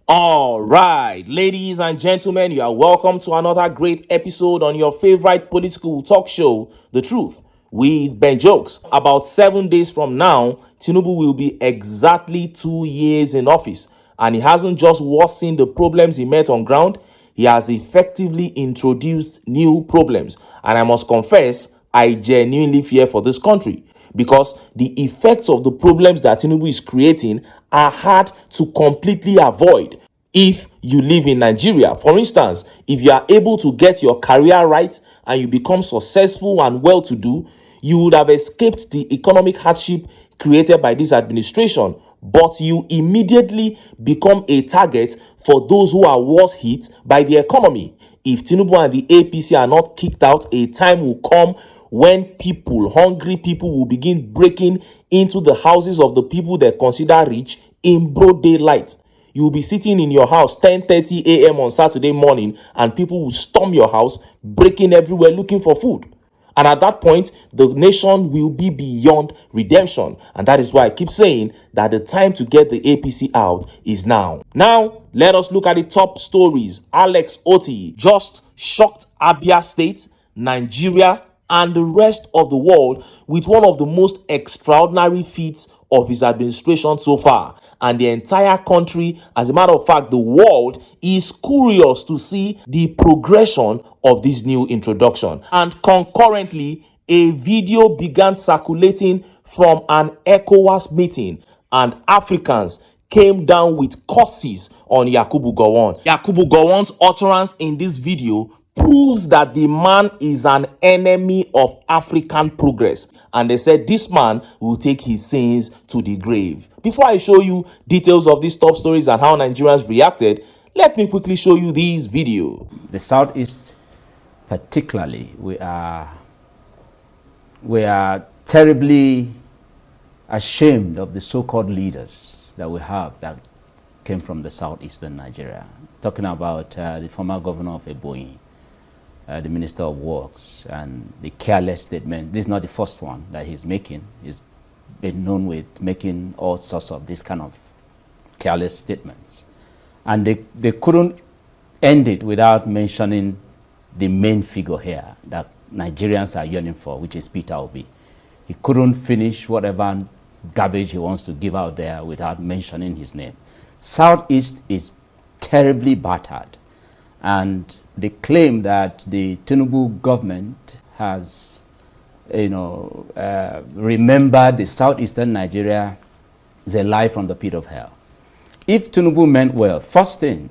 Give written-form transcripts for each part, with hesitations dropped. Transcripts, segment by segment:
All right, ladies and gentlemen, you are welcome to another great episode on your favorite political talk show, The Truth, with Ben Jokes. About 7 days from now, Tinubu will be exactly 2 years in office, and he hasn't just worsened the problems he met on ground, he has effectively introduced new problems. And I must confess, I genuinely fear for this country because the effects of the problems that Tinubu is creating are hard to completely avoid if you live in Nigeria. For instance, if you are able to get your career right and you become successful and well-to-do, you would have escaped the economic hardship created by this administration, but you immediately become a target for those who are worse hit by the economy. If Tinubu and the APC are not kicked out, a time will come when hungry people, will begin breaking into the houses of the people they consider rich in broad daylight. You will be sitting in your house 10:30 a.m. on Saturday morning, and people will storm your house, breaking everywhere looking for food. And at that point, the nation will be beyond redemption. And that is why I keep saying that the time to get the APC out is now. Now, let us look at the top stories. Alex OTTI just shocked Abia State, Nigeria, and the rest of the world with one of the most extraordinary feats of his administration so far. And the entire country, as a matter of fact, the world is curious to see the progression of this new introduction. And concurrently, a video began circulating from an ECOWAS meeting, and Africans came down with curses on Yakubu Gowon. Yakubu Gowon's utterance in this video proves that the man is an enemy of African progress, and they said this man will take his sins to the grave. Before I show you details of these top stories and how Nigerians reacted, let me quickly show you this video. The Southeast particularly, we are terribly ashamed of the so-called leaders that we have that came from the southeastern Nigeria. Talking about the former governor of Ebonyi, the Minister of Works, and the careless statement. This is not the first one that he's making. He's been known with making all sorts of this kind of careless statements. And they couldn't end it without mentioning the main figure here that Nigerians are yearning for, which is Peter Obi. He couldn't finish whatever garbage he wants to give out there without mentioning his name. Southeast is terribly battered, and they claim that the Tinubu government has, remembered the southeastern Nigeria is a lie from the pit of hell. If Tinubu meant well, first thing,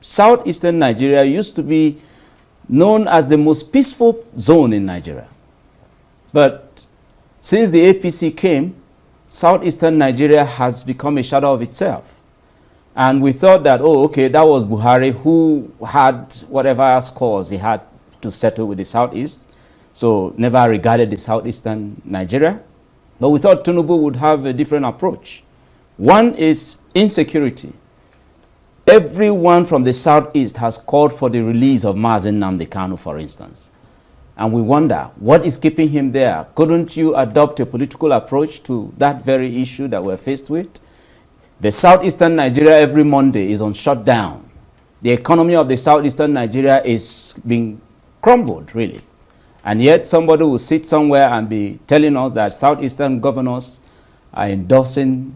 southeastern Nigeria used to be known as the most peaceful zone in Nigeria. But since the APC came, southeastern Nigeria has become a shadow of itself. And we thought that, oh, okay, that was Buhari who had whatever scores he had to settle with the Southeast. So never regarded the Southeastern Nigeria. But we thought Tinubu would have a different approach. One is insecurity. Everyone from the Southeast has called for the release of Mazi Nnamdi Kanu, for instance. And we wonder, what is keeping him there? Couldn't you adopt a political approach to that very issue that we're faced with? The southeastern Nigeria every Monday is on shutdown. The economy of the southeastern Nigeria is being crumbled, really. And yet somebody will sit somewhere and be telling us that southeastern governors are endorsing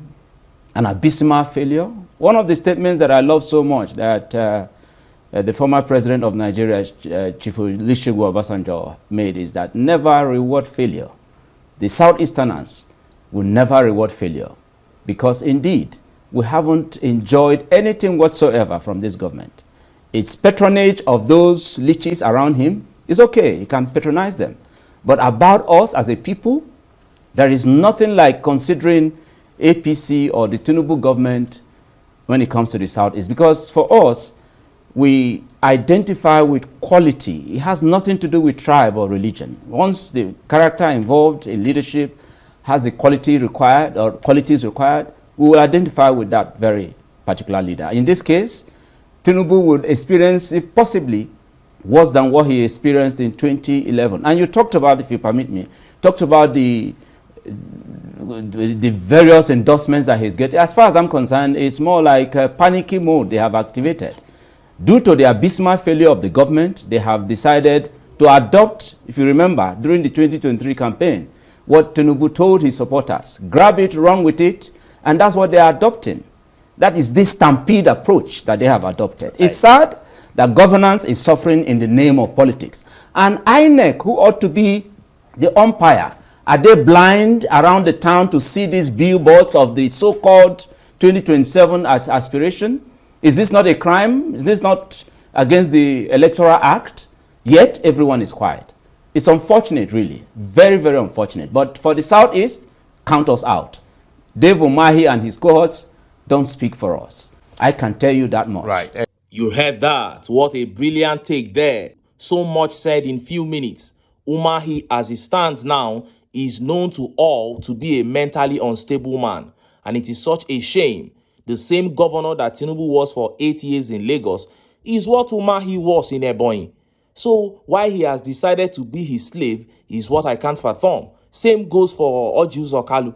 an abysmal failure. One of the statements that I love so much that the former president of Nigeria, Chief Olusegun Obasanjo, made is that never reward failure. The southeasterners will never reward failure, because indeed, we haven't enjoyed anything whatsoever from this government. Its patronage of those leeches around him is okay, he can patronize them. But about us as a people, there is nothing like considering APC or the Tinubu government when it comes to the Southeast. Because for us, we identify with quality. It has nothing to do with tribe or religion. Once the character involved in leadership has the quality required or qualities required, we will identify with that very particular leader. In this case, Tinubu would experience, if possibly, worse than what he experienced in 2011. And you talked about, if you permit me, talked about the the various endorsements that he's getting, as far as I'm concerned, it's more like a panicky mode they have activated. Due to the abysmal failure of the government, they have decided to adopt, if you remember, during the 2023 campaign, what Tinubu told his supporters: grab it, run with it, and that's what they are adopting. That is this stampede approach that they have adopted. It's sad that governance is suffering in the name of politics. And INEC, who ought to be the umpire, are they blind around the town to see these billboards of the so-called 2027 aspiration? Is this not a crime? Is this not against the Electoral Act? Yet everyone is quiet. It's unfortunate, really. Very, very unfortunate. But for the Southeast, count us out. Dave Umahi and his cohorts don't speak for us. I can tell you that much. Right. You heard that. What a brilliant take there. So much said in few minutes. Umahi, as he stands now, is known to all to be a mentally unstable man. And it is such a shame. The same governor that Tinubu was for 8 years in Lagos is what Umahi was in Ebonyi. So why he has decided to be his slave is what I can't fathom. Same goes for Ojus Okalu.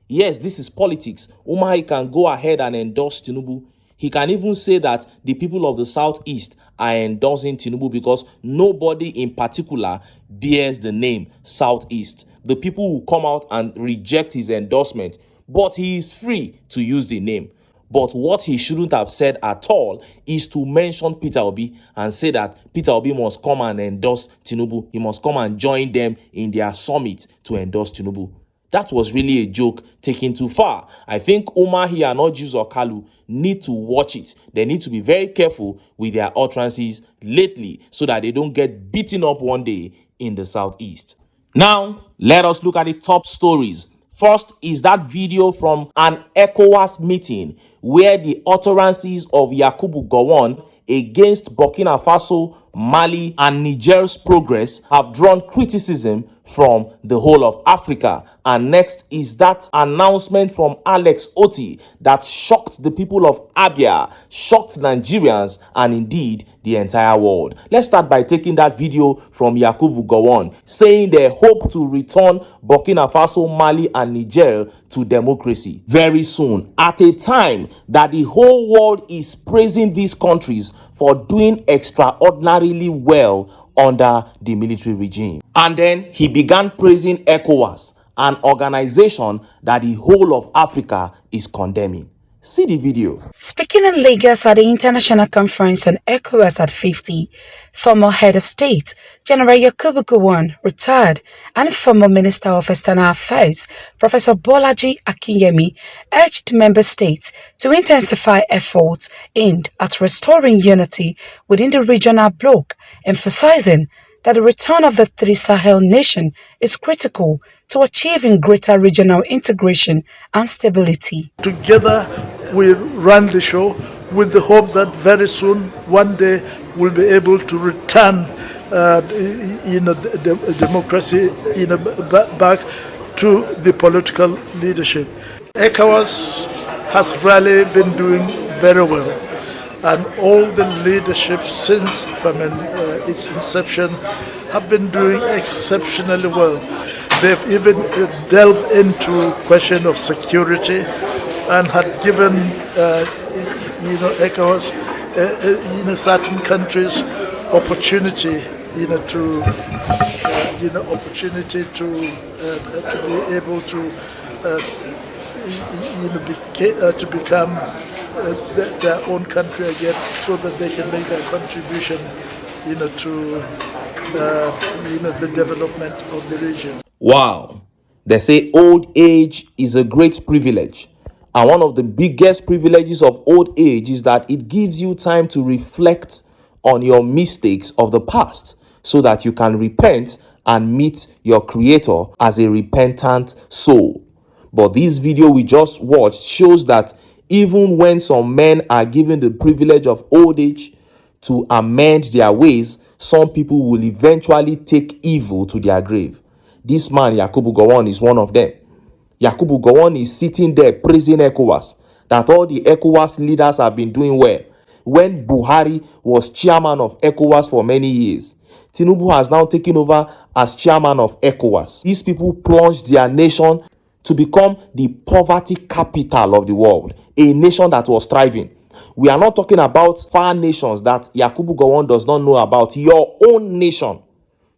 Yes, this is politics. Umahi can go ahead and endorse Tinubu. He can even say that the people of the Southeast are endorsing Tinubu because nobody in particular bears the name Southeast. The people will come out and reject his endorsement, but he is free to use the name. But what he shouldn't have said at all is to mention Peter Obi and say that Peter Obi must come and endorse Tinubu. He must come and join them in their summit to endorse Tinubu. That was really a joke taken too far. I think Umahi and Ojus Okalu need to watch it. They need to be very careful with their utterances lately so that they don't get beaten up one day in the Southeast. Now, let us look at the top stories. First is that video from an ECOWAS meeting where the utterances of Yakubu Gowon against Burkina Faso, Mali, and Niger's progress have drawn criticism from the whole of Africa. And next is that announcement from Alex Otti that shocked the people of Abia, shocked Nigerians, and indeed the entire world. Let's start by taking that video from Yakubu Gowon saying they hope to return Burkina Faso, Mali, and Niger to democracy very soon, at a time that the whole world is praising these countries for doing extraordinarily well under the military regime. And then he began praising ECOWAS, an organization that the whole of Africa is condemning. See the video. Speaking in Lagos at the International Conference on ECOWAS at 50, former head of state, General Yakubu Gowon, retired, and former Minister of External Affairs, Professor Bolaji Akinyemi, urged member states to intensify efforts aimed at restoring unity within the regional bloc, emphasizing that the return of the three Sahel nations is critical to achieving greater regional integration and stability. Together we run the show with the hope that very soon, one day, we'll be able to return democracy back to the political leadership. ECOWAS has really been doing very well, and all the leadership since from its inception have been doing exceptionally well. They've even delved into question of security and had given ECOWAS certain countries opportunity to be able to to become their own country again, so that they can make their contribution to the development of the region. Wow. They say old age is a great privilege. And one of the biggest privileges of old age is that it gives you time to reflect on your mistakes of the past so that you can repent and meet your creator as a repentant soul. But this video we just watched shows that even when some men are given the privilege of old age to amend their ways, some people will eventually take evil to their grave. This man, Yakubu Gowon, is one of them. Yakubu Gowon is sitting there praising ECOWAS, that all the ECOWAS leaders have been doing well. When Buhari was chairman of ECOWAS for many years, Tinubu has now taken over as chairman of ECOWAS. These people plunged their nation to become the poverty capital of the world, a nation that was thriving. We are not talking about far nations that Yakubu Gowon does not know about. Your own nation.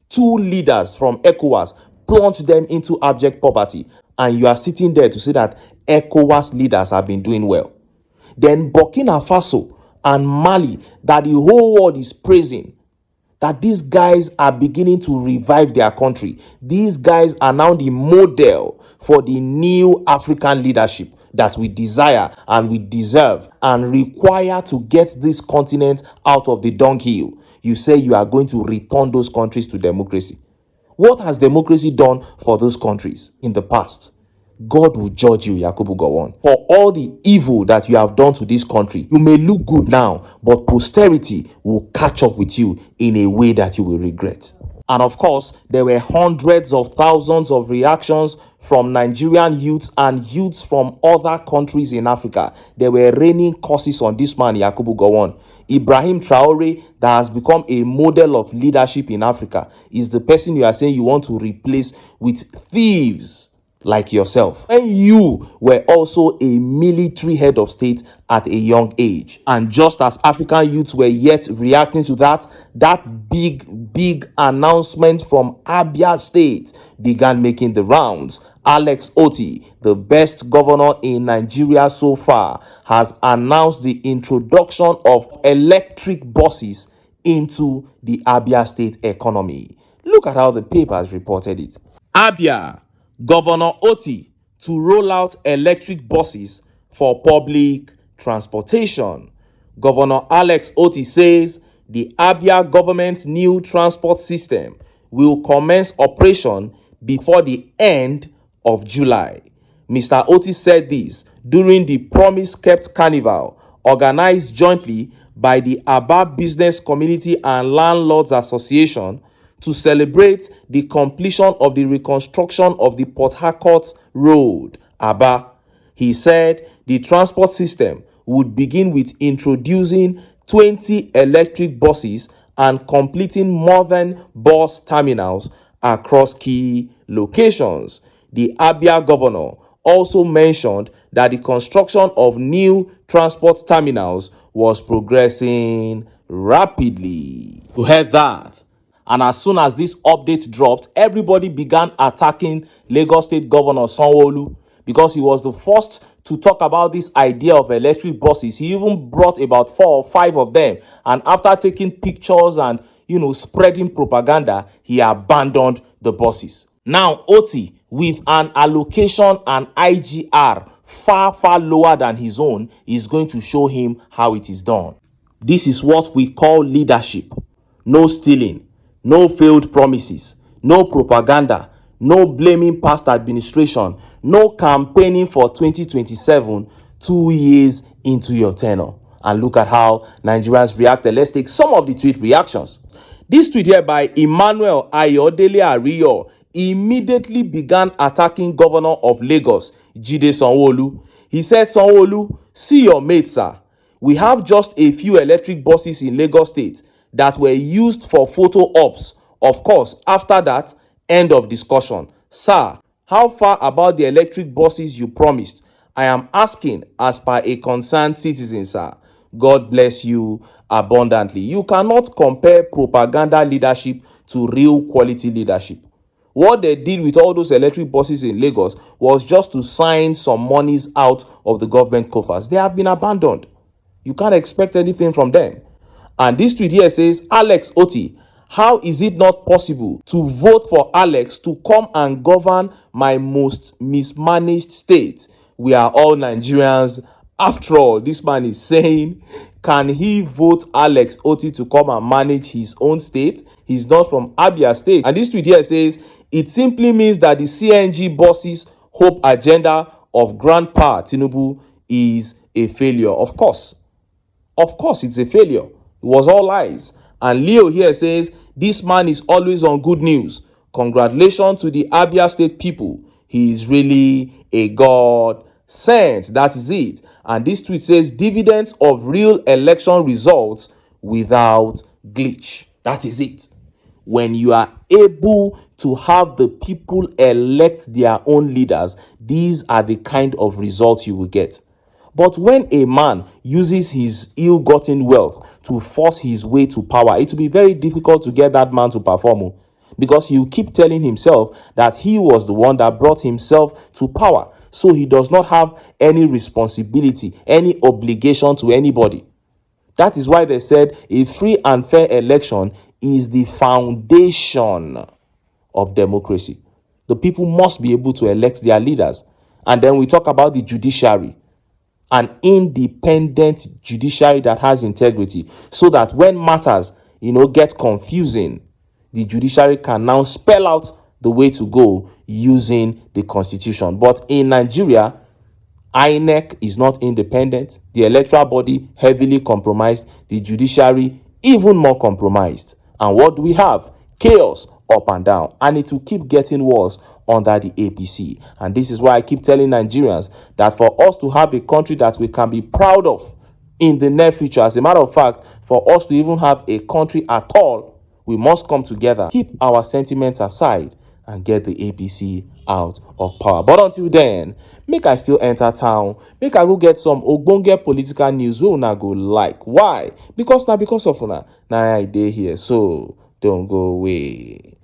Two leaders from ECOWAS plunged them into abject poverty, and you are sitting there to say that ECOWAS leaders have been doing well. Then Burkina Faso and Mali, that the whole world is praising, that these guys are beginning to revive their country. These guys are now the model for the new African leadership that we desire and we deserve and require to get this continent out of the dunghill. You say you are going to return those countries to democracy. What has democracy done for those countries in the past? God will judge you, Yakubu Gowon, for all the evil that you have done to this country. You may look good now, but posterity will catch up with you in a way that you will regret. And of course, there were hundreds of thousands of reactions from Nigerian youths and youths from other countries in Africa. They were raining curses on this man, Yakubu Gowon. Ibrahim Traore, that has become a model of leadership in Africa, is the person you are saying you want to replace with thieves like yourself, when you were also a military head of state at a young age. And just as African youths were yet reacting to that big announcement from Abia State began making the rounds. Alex OTTI, the best governor in Nigeria so far, has announced the introduction of electric buses into the Abia State economy. Look at how the papers reported it. Abia, Governor OTTI to roll out electric buses for public transportation. Governor Alex OTTI says the Abia government's new transport system will commence operation before the end of July. Mr. OTTI said this during the Promise Kept Carnival, organized jointly by the Aba Business Community and Landlords Association, to celebrate the completion of the reconstruction of the Port Harcourt Road, Aba. He said the transport system would begin with introducing 20 electric buses and completing modern bus terminals across key locations. The Abia governor also mentioned that the construction of new transport terminals was progressing rapidly. You heard that? And as soon as this update dropped, everybody began attacking Lagos State Governor Sanwo-Olu because he was the first to talk about this idea of electric buses. He even brought about 4 or 5 of them. And after taking pictures and, spreading propaganda, he abandoned the buses. Now, OTTI, with an allocation and IGR far lower than his own, is going to show him how it is done. This is what we call leadership. No stealing. No failed promises, no propaganda, no blaming past administration, no campaigning for 2027 2 years into your tenure. And look at how Nigerians reacted. Let's take some of the tweet reactions. This tweet here by Emmanuel Ayodele Ariyo immediately began attacking Governor of Lagos, Jide Sanwo-Olu. He said, Sanwo-Olu, see your mate, sir. We have just a few electric buses in Lagos State that were used for photo ops. Of course, after that, end of discussion. Sir, how far about the electric buses you promised? I am asking as per a concerned citizen, sir. God bless you abundantly. You cannot compare propaganda leadership to real quality leadership. What they did with all those electric buses in Lagos was just to sign some monies out of the government coffers. They have been abandoned. You can't expect anything from them. And this tweet here says, Alex OTTI, how is it not possible to vote for Alex to come and govern my most mismanaged state? We are all Nigerians. After all, this man is saying, can he vote Alex OTTI to come and manage his own state? He's not from Abia State. And this tweet here says, it simply means that the CNG buses hope agenda of Grandpa Tinubu is a failure. Of course, it's a failure. It was all lies. And Leo here says, this man is always on good news. Congratulations to the Abia State people. He is really a God sent. That is it. And this tweet says, dividends of real election results without glitch. That is it. When you are able to have the people elect their own leaders, these are the kind of results you will get. But when a man uses his ill-gotten wealth to force his way to power, it will be very difficult to get that man to perform, because he will keep telling himself that he was the one that brought himself to power. So he does not have any responsibility, any obligation to anybody. That is why they said a free and fair election is the foundation of democracy. The people must be able to elect their leaders. And then we talk about the judiciary, an independent judiciary that has integrity, so that when matters, get confusing, the judiciary can now spell out the way to go using the constitution. But in Nigeria, INEC is not independent, the electoral body heavily compromised, the judiciary even more compromised. And what do we have? Chaos up and down. And it will keep getting worse under the APC. And this is why I keep telling Nigerians that for us to have a country that we can be proud of in the near future, as a matter of fact, for us to even have a country at all, we must come together, keep our sentiments aside, and get the APC out of power. But until then, make I still enter town, make I go get some ogbonge political news wey una go like. Why? Because of una na I dey here, so don't go away.